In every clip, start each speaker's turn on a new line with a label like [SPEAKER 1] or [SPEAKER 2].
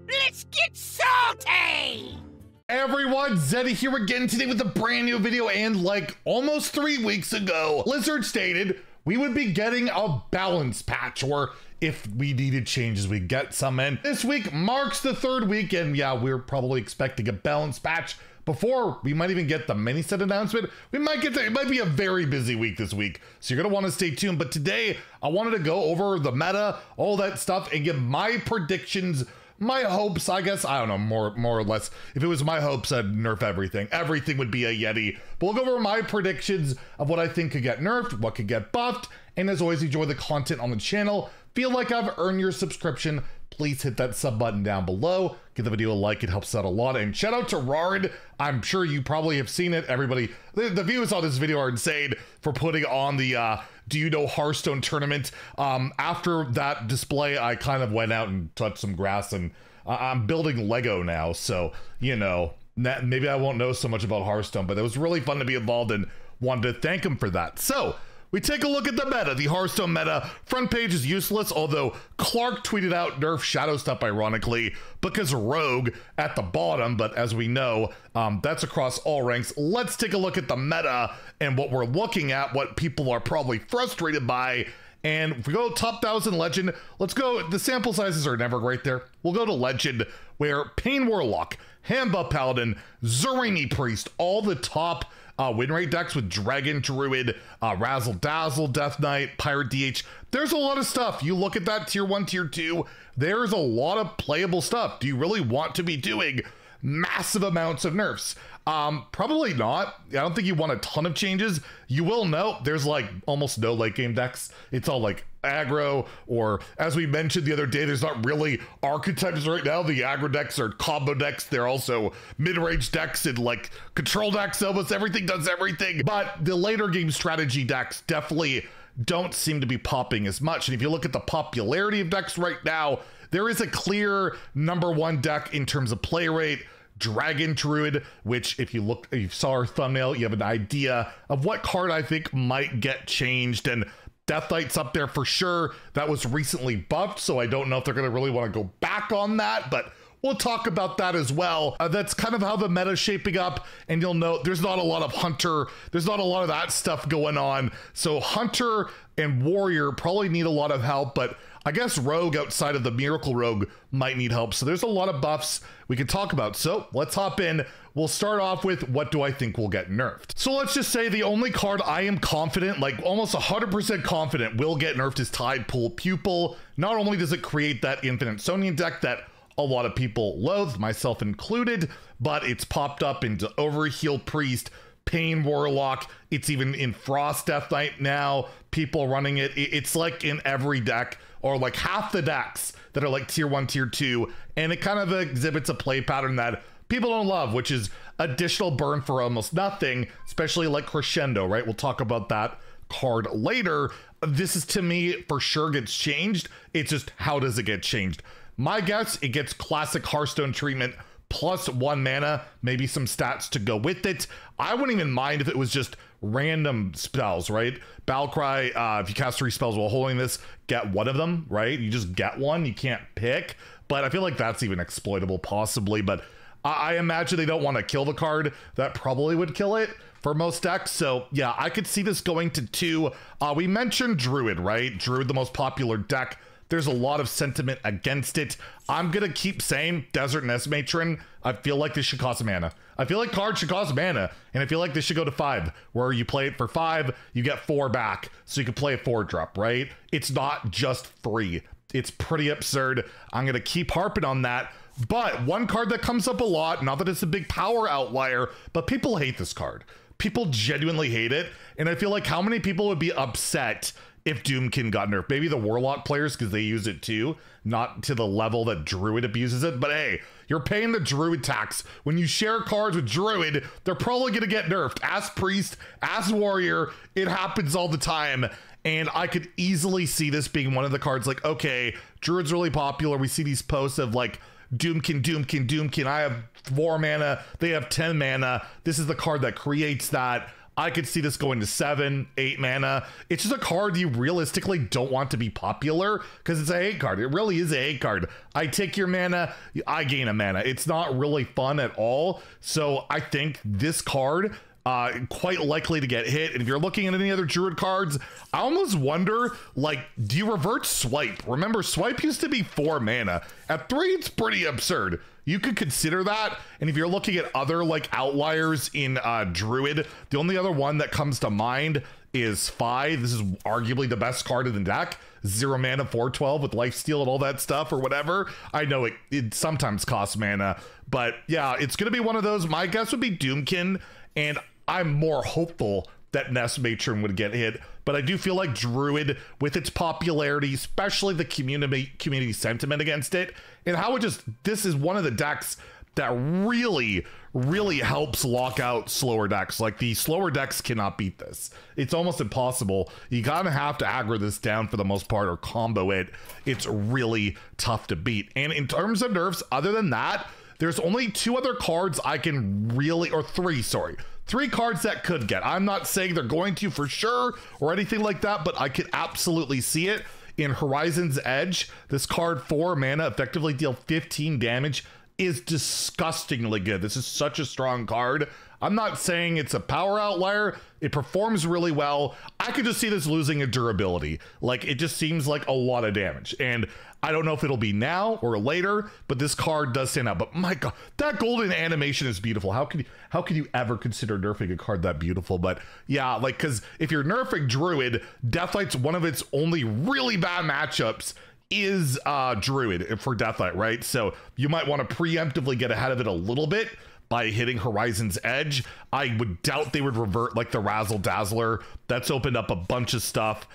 [SPEAKER 1] Let's get salty!
[SPEAKER 2] Everyone, Zeddy here again today with a brand new video, and like almost 3 weeks ago, Blizzard stated we would be getting a balance patch, or if we needed changes, we'd get some in. This week marks the 3rd week, and yeah, we're probably expecting a balance patch before we might even get the mini set announcement. It might be a very busy week this week, so you're gonna want to stay tuned. But today, I wanted to go over the meta, all that stuff, and give my predictions, my hopes, I guess. I don't know, more or less. If it was my hopes, I'd nerf everything. Everything would be a Yeti. But we'll go over my predictions of what I think could get nerfed, what could get buffed, and as always, enjoy the content on the channel. Feel like I've earned your subscription, please hit that sub button down below. Give the video a like, it helps out a lot. And shout out to Rard. I'm sure you probably have seen it. Everybody, the views on this video are insane for putting on the Do You Know Hearthstone tournament. After that display, I kind of went out and touched some grass, and I'm building Lego now. So, you know, maybe I won't know so much about Hearthstone, but it was really fun to be involved and wanted to thank him for that. So, we take a look at the meta, the Hearthstone meta. Front page is useless, although Clark tweeted out nerf shadow stuff ironically because Rogue at the bottom, but as we know, that's across all ranks. Let's take a look at the meta and what we're looking at, what people are probably frustrated by. And if we go top 1000 Legend, let's go, the sample sizes are never right there. We'll go to Legend, where Pain Warlock, Hamba Paladin, Zareni Priest, all the top win rate decks with Dragon Druid, Razzle Dazzle, Death Knight, Pirate DH. There's a lot of stuff. You look at that tier 1, tier 2, there's a lot of playable stuff. Do you really want to be doing massive amounts of nerfs? Probably not. I don't think you want a ton of changes. You will note there's like almost no late game decks. It's all like aggro, or as we mentioned the other day, there's not really archetypes right now. The aggro decks are combo decks. They're also mid-range decks and like control decks. Almost everything does everything. But the later game strategy decks definitely don't seem to be popping as much. And if you look at the popularity of decks right now, there is a clear #1 deck in terms of play rate. Dragon Druid, which if you saw our thumbnail, you have an idea of what card I think might get changed. And Death Knight's up there for sure. That was recently buffed, so I don't know if they're going to really want to go back on that, but we'll talk about that as well. That's kind of how the meta's shaping up, and you'll note there's not a lot of Hunter. There's not a lot of that stuff going on. So Hunter and Warrior probably need a lot of help, but I guess Rogue outside of the Miracle Rogue might need help. So there's a lot of buffs we can talk about. So let's hop in. We'll start off with what do I think will get nerfed. So let's just say the only card I am confident, like almost 100% confident will get nerfed is Tidepool Pupil. Not only does it create that Infinite Sonian deck that a lot of people loathe, myself included, but it's popped up into Overheal Priest, Pain Warlock. It's even in Frost Death Knight now. People running it. It's like in every deck, or like half the decks that are like tier 1, tier 2, and it kind of exhibits a play pattern that people don't love, which is additional burn for almost nothing, especially like Crescendo, right? We'll talk about that card later. This is, to me, for sure gets changed. It's just, how does it get changed? My guess, it gets classic Hearthstone treatment plus 1 mana, maybe some stats to go with it. I wouldn't even mind if it was just random spells, right? Battlecry, if you cast 3 spells while holding this, get 1 of them, right? You just get 1, you can't pick. But I feel like that's even exploitable possibly, but I imagine they don't want to kill the card. That probably would kill it for most decks. So yeah, I could see this going to 2. We mentioned Druid, right? Druid, the most popular deck. There's a lot of sentiment against it. I'm gonna keep saying Desert Nest Matron. I feel like this should cost mana. I feel like cards should cost mana, and I feel like this should go to 5, where you play it for 5, you get 4 back, so you can play a 4-drop, right? It's not just free. It's pretty absurd. I'm gonna keep harping on that. But one card that comes up a lot, not that it's a big power outlier, but people hate this card. People genuinely hate it, and I feel like how many people would be upset if Doomkin got nerfed? Maybe the Warlock players, because they use it too, not to the level that Druid abuses it, but hey, you're paying the Druid tax. When you share cards with Druid, they're probably gonna get nerfed. Ask Priest, ask Warrior, it happens all the time. And I could easily see this being one of the cards like, okay, Druid's really popular. We see these posts of like, Doomkin, Doomkin, Doomkin. I have 4 mana, they have 10 mana. This is the card that creates that. I could see this going to 7, 8 mana. It's just a card you realistically don't want to be popular because it's a hate card. It really is a hate card. I take your mana, I gain a mana. It's not really fun at all. So I think this card quite likely to get hit. And if you're looking at any other Druid cards, I almost wonder, like, do you revert Swipe? Remember, Swipe used to be 4 mana. At 3, it's pretty absurd. You could consider that. And if you're looking at other, like, outliers in Druid, the only other one that comes to mind is 5. This is arguably the best card in the deck. 0 mana, 4/12 with lifesteal and all that stuff or whatever. I know it sometimes costs mana, but yeah, it's going to be one of those. My guess would be Doomkin, and I'm more hopeful that Nest Matron would get hit, but I do feel like Druid, with its popularity, especially the community sentiment against it, and how it just, this is one of the decks that really helps lock out slower decks. Like, the slower decks cannot beat this. It's almost impossible. You gotta have to aggro this down for the most part or combo it. It's really tough to beat. And in terms of nerfs, other than that, there's only 2 other cards I can really, or 3, sorry. 3 cards that could get. I'm not saying they're going to for sure or anything like that, but I could absolutely see it. In Horizon's Edge, this card, 4 mana, effectively deal 15 damage, is disgustingly good. This is such a strong card. I'm not saying it's a power outlier. It performs really well. I could just see this losing a durability. Like, it just seems like a lot of damage. And I don't know if it'll be now or later, but this card does stand out. But my God, that golden animation is beautiful. How could you ever consider nerfing a card that beautiful? But yeah, like, because if you're nerfing Druid, Deathlight's one of its only really bad matchups is Druid for Deathlight, right? So you might want to preemptively get ahead of it a little bit by hitting Horizon's Edge. I would doubt they would revert like the Razzle Dazzler. That's opened up a bunch of stuff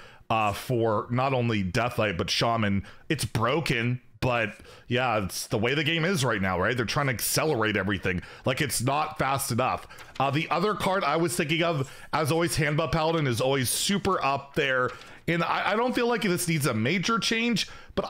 [SPEAKER 2] for not only Deathlight, but Shaman. It's broken, but yeah, it's the way the game is right now, right? They're trying to accelerate everything. Like, it's not fast enough. The other card I was thinking of, as always, Handbuff Paladin is always super up there. And I don't feel like this needs a major change, but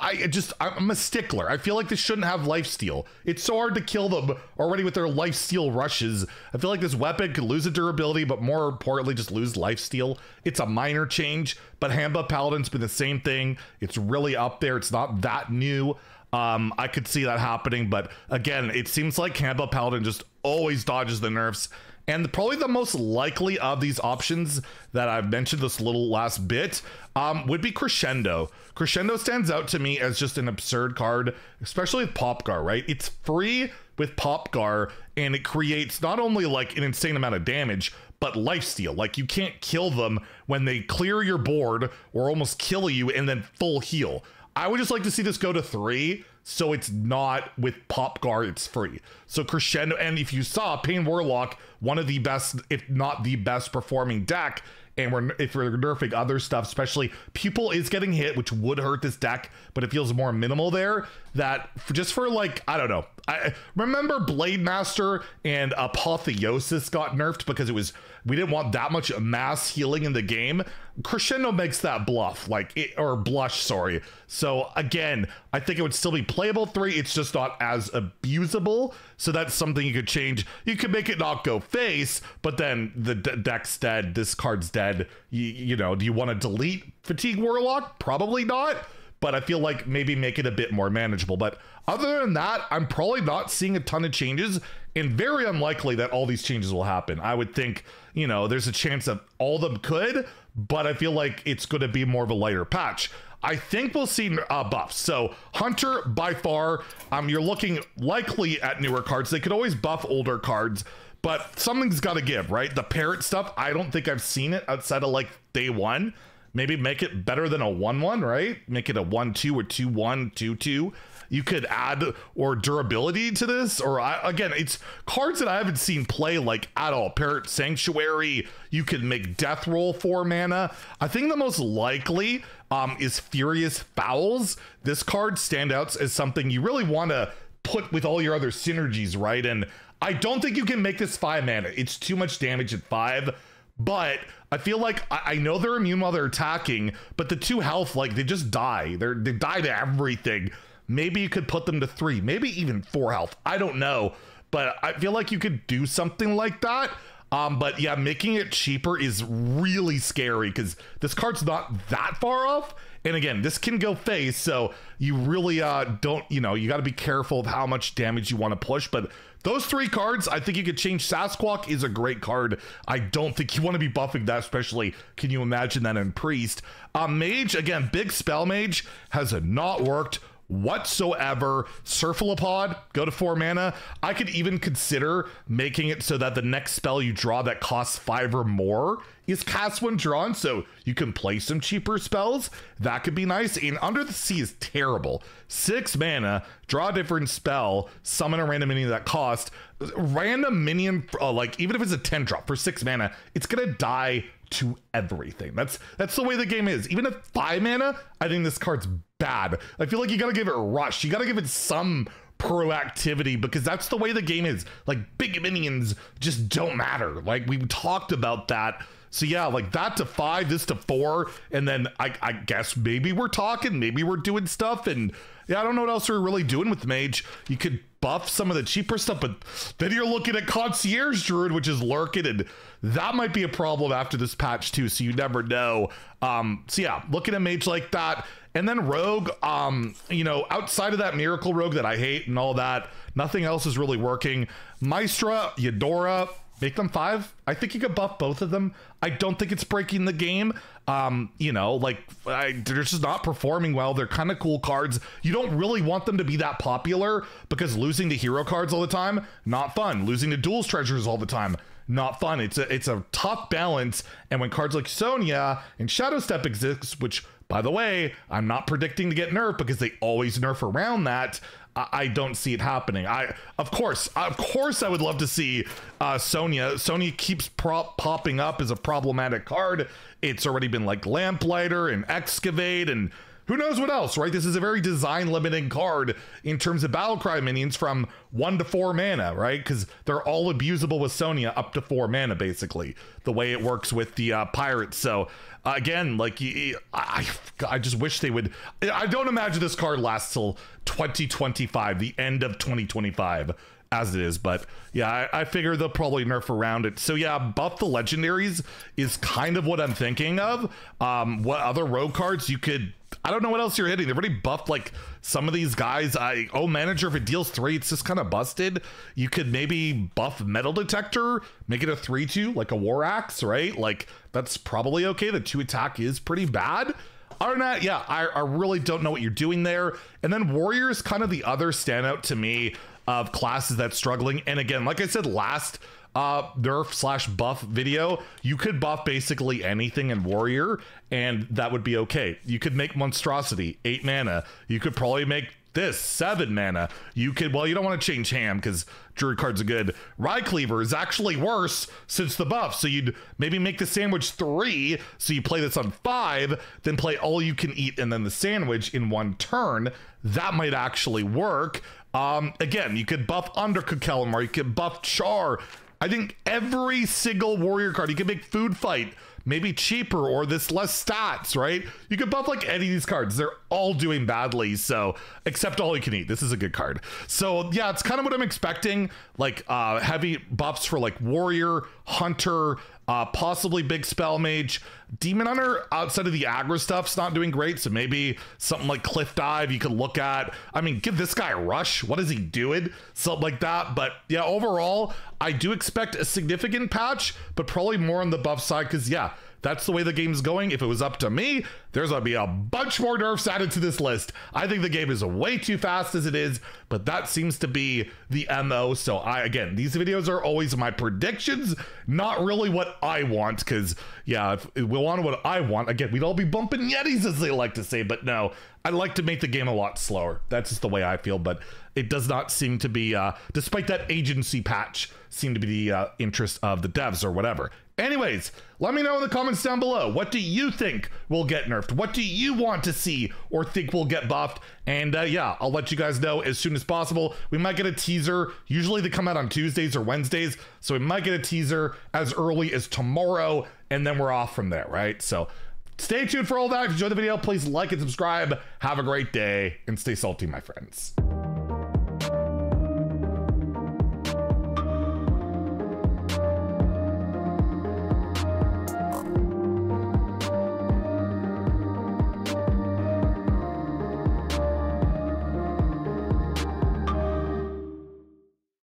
[SPEAKER 2] I'm a stickler. I feel like this shouldn't have lifesteal. It's so hard to kill them already with their lifesteal rushes. I feel like this weapon could lose a durability, but more importantly, just lose lifesteal. It's a minor change, but Handbuff Paladin's been the same thing. It's really up there. It's not that new. I could see that happening, but again, it seems like Handbuff Paladin just always dodges the nerfs. And probably the most likely of these options that I've mentioned this little last bit would be Crescendo. Crescendo stands out to me as just an absurd card, especially with Popgar, right? It's free with Popgar, and it creates not only like an insane amount of damage, but lifesteal. Like, you can't kill them when they clear your board or almost kill you and then full heal. I would just like to see this go to 3, so it's not with Popgar, it's free. So Crescendo, and if you saw Pain Warlock, one of the best, if not the best performing deck, and if we're nerfing other stuff, especially Pupil is getting hit, which would hurt this deck, but it feels more minimal there, that just for like, I don't know. I remember Blade Master and Apotheosis got nerfed because we didn't want that much mass healing in the game. Crescendo makes that bluff, or blush, sorry. So again, I think it would still be playable 3. It's just not as abusable. So that's something you could change. You could make it not go face, but then the deck's dead. This card's dead. You know, do you want to delete Fatigue Warlock? Probably not. But I feel like maybe make it a bit more manageable. But other than that, I'm probably not seeing a ton of changes, and very unlikely that all these changes will happen. I would think, you know, there's a chance that all of them could, but I feel like it's going to be more of a lighter patch. I think we'll see buffs. So Hunter, by far, you're looking likely at newer cards. They could always buff older cards, but something's got to give, right? The parrot stuff, I don't think I've seen it outside of like day 1. Maybe make it better than a 1/1, right? Make it a 1/2 or 2/1, 2/2. You could add or durability to this, or again, it's cards that I haven't seen play like at all. Parrot Sanctuary, you could make Death Roll 4 mana. I think the most likely is Furious Fowls. This card stands out as something you really want to put with all your other synergies, right? And I don't think you can make this 5 mana. It's too much damage at 5. But I feel like I know they're immune while they're attacking, but the 2 health, like, they just die. They die to everything. Maybe you could put them to 3, maybe even 4 health. I don't know, but I feel like you could do something like that. But yeah, making it cheaper is really scary because this card's not that far off. And again, this can go face, so you really don't, you got to be careful of how much damage you want to push. But those 3 cards, I think you could change. Sasquatch is a great card. I don't think you want to be buffing that, especially, can you imagine that in Priest? Mage, again, big spell mage has not worked whatsoever. Cephalopods, go to 4 mana. I could even consider making it so that the next spell you draw that costs 5 or more is cast when drawn, so you can play some cheaper spells. That could be nice. And Under the Sea is terrible. 6 mana, draw a different spell, summon a random minion that cost. Random minion, like even if it's a 10 drop for 6 mana, it's gonna die to everything. That's the way the game is. Even at 5 mana, I think this card's bad. I feel like you gotta give it rush. You gotta give it some proactivity because that's the way the game is. Like, big minions just don't matter. Like, we talked about that. So yeah, like that to 5, this to 4, and then I guess maybe we're talking, maybe we're doing stuff, and yeah, I don't know what else we're really doing with Mage. You could buff some of the cheaper stuff, but then you're looking at Concierge Druid, which is lurking, and that might be a problem after this patch too, so you never know. So yeah, looking at Mage like that. And then Rogue, outside of that Miracle Rogue that I hate and all that, nothing else is really working. Maestra, Eudora, make them 5. I think you could buff both of them. I don't think it's breaking the game. They're just not performing well. They're kind of cool cards. You don't really want them to be that popular because losing to hero cards all the time, not fun. Losing to duels treasures all the time, not fun. It's a tough balance. And when cards like Sonya and Shadow Step exist, which, by the way, I'm not predicting to get nerfed because they always nerf around that, I don't see it happening. Of course, I would love to see Sonya. Sonya keeps popping up as a problematic card. It's already been like Lamplighter and Excavate and who knows what else, right? This is a very design limiting card in terms of Battlecry minions from 1 to 4 mana, right? Because they're all abusable with Sonya up to 4 mana, basically, the way it works with the Pirates. So again, like, I just wish they would. I don't imagine this card lasts till 2025, the end of 2025 as it is, but yeah, I figure they'll probably nerf around it. So yeah, buff the legendaries is kind of what I'm thinking of. What other rogue cards you could, I don't know what else you're hitting. They've already buffed like some of these guys. Manager, if it deals 3, it's just kind of busted. You could maybe buff Metal Detector, make it a 3/2, like a War Axe, right? Like, that's probably okay. The 2 attack is pretty bad. Other than that, yeah, I really don't know what you're doing there. And then Warrior is kind of the other standout to me of classes that's struggling. And again, like I said last nerf/buff video, you could buff basically anything in Warrior and that would be okay. You could make Monstrosity 8 mana. You could probably make this 7 mana. You could, well, you don't want to change Ham because Druid cards are good. Rhycleaver is actually worse since the buff, so you'd maybe make the sandwich 3, so you play this on 5, then play all you can eat and then the sandwich in 1 turn. That might actually work. Again, you could buff Undercooked Calamar, you could buff Char. I think every single warrior card, you can make Food Fight maybe cheaper or this less stats, right? You could buff like any of these cards. They're all doing badly, so except All You Can Eat. This is a good card. So yeah, it's kind of what I'm expecting, like heavy buffs for like Warrior, Hunter, possibly Big Spell Mage. Demon Hunter, outside of the aggro stuff's not doing great, so maybe something like Cliff Dive you could look at. I mean, give this guy a rush. What is he doing? Something like that. But yeah, overall, I do expect a significant patch, but probably more on the buff side, because yeah, that's the way the game's going. If it was up to me, there's gonna be a bunch more nerfs added to this list. I think the game is way too fast as it is, but that seems to be the MO. So again, these videos are always my predictions, not really what I want, because yeah, if we want what I want, again, we'd all be bumping Yetis, as they like to say, but no, I like to make the game a lot slower. That's just the way I feel, but it does not seem to be, despite that agency patch, seem to be the interest of the devs or whatever. Anyways, let me know in the comments down below. What do you think will get nerfed? What do you want to see or think will get buffed? And yeah, I'll let you guys know as soon as possible. We might get a teaser. Usually they come out on Tuesdays or Wednesdays, so we might get a teaser as early as tomorrow, and then we're off from there, right? So stay tuned for all that. If you enjoyed the video, please like and subscribe. Have a great day, and stay salty, my friends.